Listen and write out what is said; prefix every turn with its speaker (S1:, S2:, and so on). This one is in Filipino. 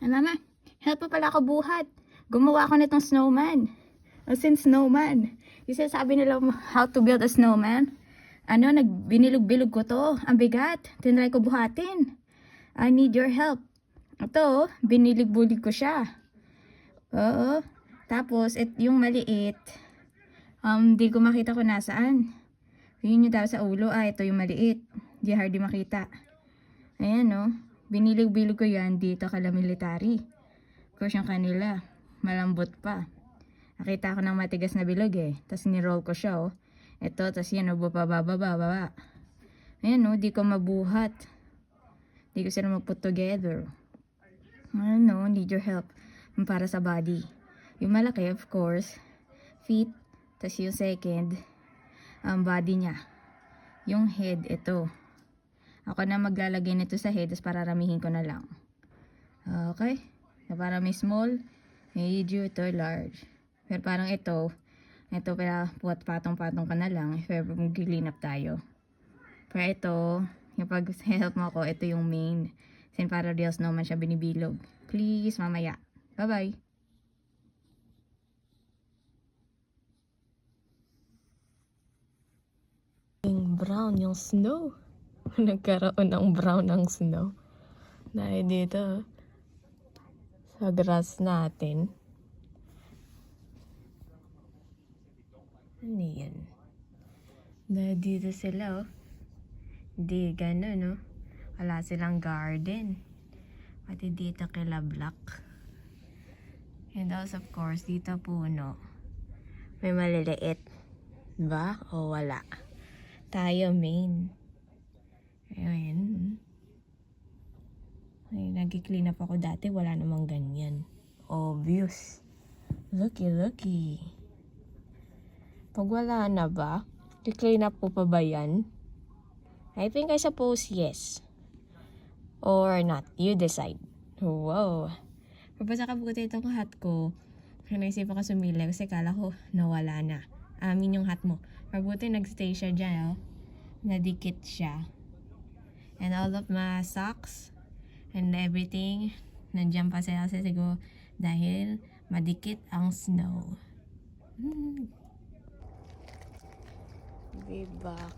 S1: Mama, help pa pala ako buhat. Gumawa ako nitong snowman. As in snowman. Kasi sabi nila how to build a snowman. Binilog-bilog ko to. Ang bigat. Tinry ko buhatin. I need your help. Ito, binilig-bulig ko siya. Oo. Tapos, yung maliit, di ko makita kung nasaan. Yun yung dapat sa ulo. Ito yung maliit. Di hard makita. Ayan, no. Binilig-bilig ko yan dito kala military. Of course, yung kanila. Malambot pa. Nakita ko ng matigas na bilog eh. Tapos niroll ko siya, oh. Ito, tapos yan, bababa. Ayan, no. Di ko mabuhat. Di ko sila mag-put together. Ano, need your help. Para sa body. Yung malaki, of course, feet. Tapos yung second, body niya. Yung head, ito. Ako na maglalagay nito sa head, tapos pararamihin ko na lang. Okay? Para may small, medium, ito, large. Pero parang ito pala patong-patong ka na lang if ever mag-clean up tayo. Pero ito, yung pag-help mo ako, ito yung main. Sin para real snowman siya binibilog. Please, mamaya. Bye-bye.
S2: Yung brown, yung snow. Nagkaroon ng brown ng snow. Dahil dito, sa grass natin. Ano yan? Dahil dito sila, oh. Di, gano'n, no? Wala silang garden. Pati dito kila black. And also, of course, dito puno. May maliliit. Ba? O wala? Tayo main. Ayun. Ay, nag-clean up ako dati. Wala namang ganyan. Obvious. Looky. Pag wala na ba? I-clean up ko pa ba yan? I think I suppose yes. Or not. You decide. Wow. Pabasa ka buti itong hat ko. Naisip ako sumili kasi kala ko nawala na. Yung hat mo. Mabuti nagstay siya dyan, oh. Nadikit siya. And all of my socks and everything, nandiyan pa sila kasi siguro dahil madikit ang snow. Be back.